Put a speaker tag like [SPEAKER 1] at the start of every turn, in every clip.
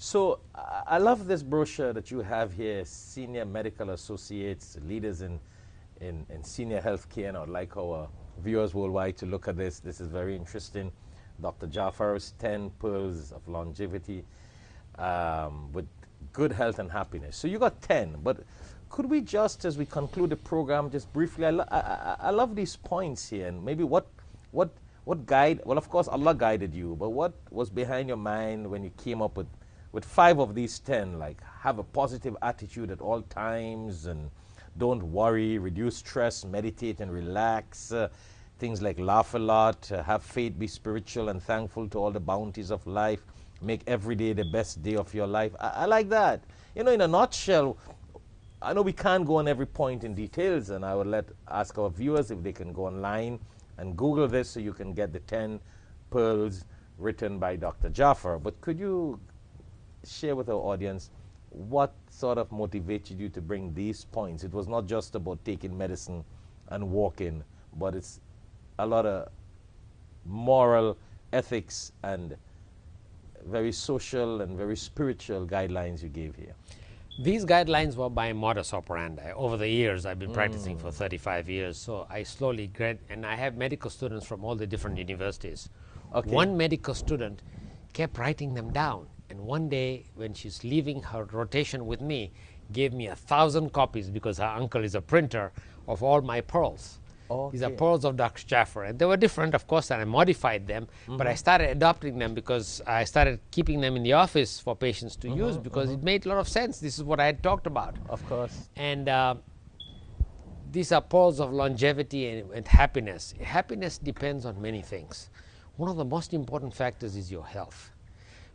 [SPEAKER 1] So I love this brochure that you have here, Senior Medical Associates, leaders in senior health care, and I'd like our viewers worldwide to look at this. This is very interesting. Dr. Jaffer's 10 Pearls of Longevity with good health and happiness. So you got 10, but could we just, as we conclude the program, just briefly, I love these points here, and maybe what guide, well, of course, Allah guided you, but what was behind your mind when you came up with 5 of these 10, like have a positive attitude at all times, and don't worry, reduce stress, meditate and relax, things like laugh a lot, have faith, be spiritual and thankful to all the bounties of life, make every day the best day of your life. I like that. You know, in a nutshell, I know we can't go on every point in details, and I would ask our viewers if they can go online and Google this so you can get the 10 pearls written by Dr. Jaffer. But could you share with our audience what sort of motivated you to bring these points? It was not just about taking medicine and walking, but it's a lot of moral ethics and very social and very spiritual guidelines you gave here.
[SPEAKER 2] These guidelines were my modus operandi. Over the years, I've been practicing for 35 years, so I slowly and I have medical students from all the different universities.
[SPEAKER 1] Okay.
[SPEAKER 2] One medical student kept writing them down, and one day when she's leaving her rotation with me, gave me 1,000 copies, because her uncle is a printer, of all my pearls.
[SPEAKER 1] Okay.
[SPEAKER 2] These are pearls of Dr. Jaffer, and they were different, of course, and I modified them, but I started adopting them because I started keeping them in the office for patients to use, because it made a lot of sense. This is what I had talked about.
[SPEAKER 1] Of course.
[SPEAKER 2] And these are pearls of longevity and happiness. Happiness depends on many things. One of the most important factors is your health.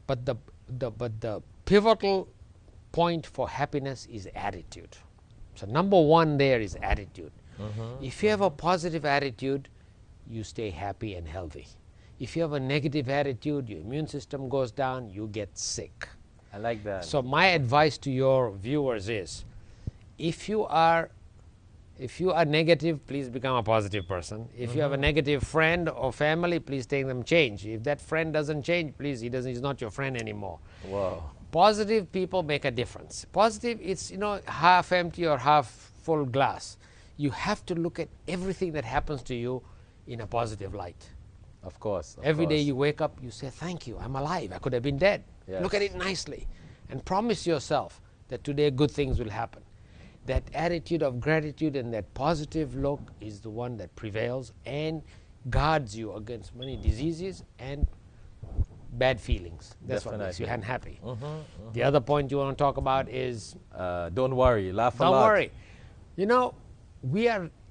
[SPEAKER 2] But the pivotal point for happiness is attitude. So number one there is attitude. If you have a positive attitude, you stay happy and healthy. If you have a negative attitude, your immune system goes down, you get sick.
[SPEAKER 1] I like that.
[SPEAKER 2] So my advice to your viewers is, if you are negative, please become a positive person. If you have a negative friend or family, please take them change. If that friend doesn't change, please, he's not your friend anymore.
[SPEAKER 1] Wow.
[SPEAKER 2] Positive people make a difference. Positive, it's, you know, half empty or half full glass. You have to look at everything that happens to you in a positive light.
[SPEAKER 1] Of course.
[SPEAKER 2] Every day you wake up, you say, thank you, I'm alive. I could have been dead.
[SPEAKER 1] Yes.
[SPEAKER 2] Look at it nicely. And promise yourself that today good things will happen. That attitude of gratitude and that positive look is the one that prevails and guards you against many diseases and bad feelings. That's what makes you unhappy. The other point you want to talk about is
[SPEAKER 1] don't worry, laugh a lot.
[SPEAKER 2] Don't worry. You know,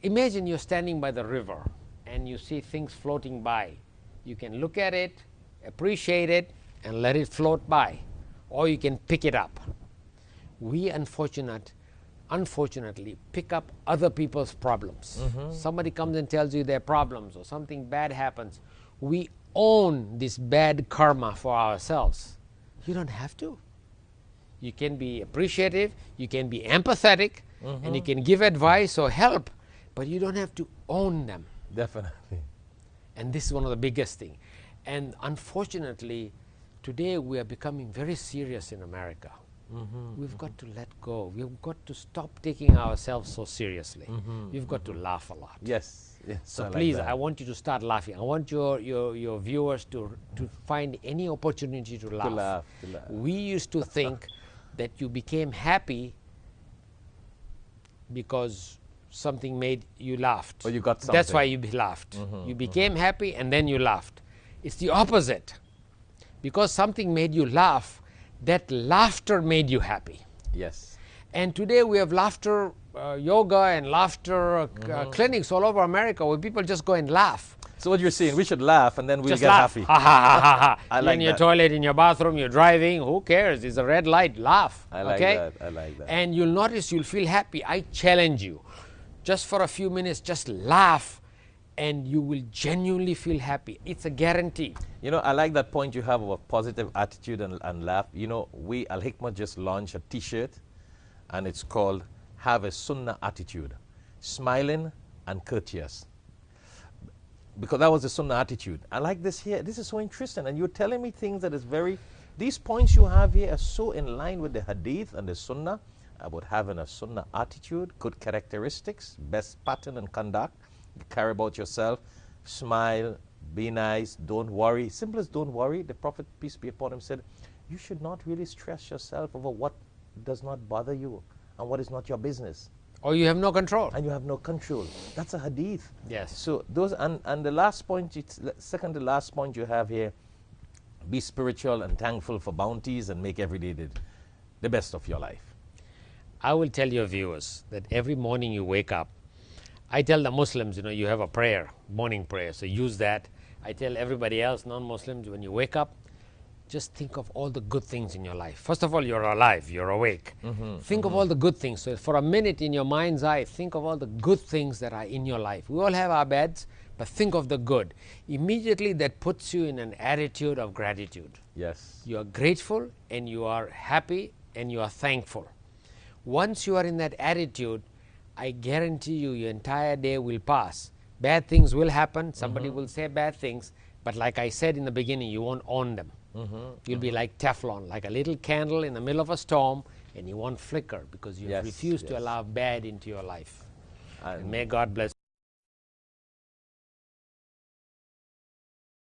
[SPEAKER 2] imagine you're standing by the river and you see things floating by. You can look at it, appreciate it, and let it float by. Or you can pick it up. We unfortunately pick up other people's problems. Somebody comes and tells you their problems, or something bad happens. We own this bad karma for ourselves. You don't have to. You can be appreciative, you can be empathetic, and you can give advice or help, but you don't have to own them.
[SPEAKER 1] Definitely.
[SPEAKER 2] And this is one of the biggest things. And unfortunately, today we are becoming very serious in America. We've got to let go. We've got to stop taking ourselves so seriously. We've got to laugh a lot.
[SPEAKER 1] Yes.
[SPEAKER 2] So please, I want you to start laughing. I want your viewers to find any opportunity to laugh.
[SPEAKER 1] To laugh.
[SPEAKER 2] We used to think that you became happy because something made you laughed.
[SPEAKER 1] Or you got something.
[SPEAKER 2] That's why you laughed. You became happy and then you laughed. It's the opposite. Because something made you laugh, that laughter made you happy.
[SPEAKER 1] Yes.
[SPEAKER 2] And today we have laughter yoga and laughter clinics all over America where people just go and laugh.
[SPEAKER 1] So what you're saying, we should laugh and then we'll
[SPEAKER 2] Just
[SPEAKER 1] get
[SPEAKER 2] laugh.
[SPEAKER 1] happy.
[SPEAKER 2] Ha ha ha ha.
[SPEAKER 1] I
[SPEAKER 2] You're
[SPEAKER 1] like
[SPEAKER 2] in your
[SPEAKER 1] that.
[SPEAKER 2] toilet, in your bathroom, you're driving, who cares? It's a red light, laugh.
[SPEAKER 1] I like
[SPEAKER 2] okay?
[SPEAKER 1] that. I like that.
[SPEAKER 2] And you'll notice you'll feel happy. I challenge you. Just for a few minutes, just laugh and you will genuinely feel happy. It's a guarantee.
[SPEAKER 1] You know, I like that point you have of a positive attitude and laugh. You know, we, Al-Hikmat, just launched a t-shirt and it's called Have a Sunnah Attitude. Smiling and courteous. Because that was the Sunnah attitude. I like this here. This is so interesting. And you're telling me things that is very these points you have here are so in line with the hadith and the sunnah about having a sunnah attitude, good characteristics, best pattern and conduct, care about yourself, smile, be nice, don't worry. Simple as don't worry. The Prophet, peace be upon him, said, you should not really stress yourself over what does not bother you and what is not your business.
[SPEAKER 2] Or you have no control.
[SPEAKER 1] And you have no control. That's a hadith.
[SPEAKER 2] Yes.
[SPEAKER 1] So those, and the last point, second to last point you have here, be spiritual and thankful for bounties and make every day the best of your life.
[SPEAKER 2] I will tell your viewers that every morning you wake up, I tell the Muslims, you have a prayer, morning prayer, so use that. I tell everybody else, non-Muslims, when you wake up, just think of all the good things in your life. First of all, you're alive, you're awake. Think of all the good things. So for a minute in your mind's eye, think of all the good things that are in your life. We all have our bads, but think of the good. Immediately that puts you in an attitude of gratitude.
[SPEAKER 1] Yes.
[SPEAKER 2] You are grateful and you are happy and you are thankful. Once you are in that attitude, I guarantee you your entire day will pass. Bad things will happen, somebody will say bad things, but like I said in the beginning, you won't own them. You'll be like Teflon, like a little candle in the middle of a storm, and you won't flicker because you have refused to allow bad into your life. And may God bless.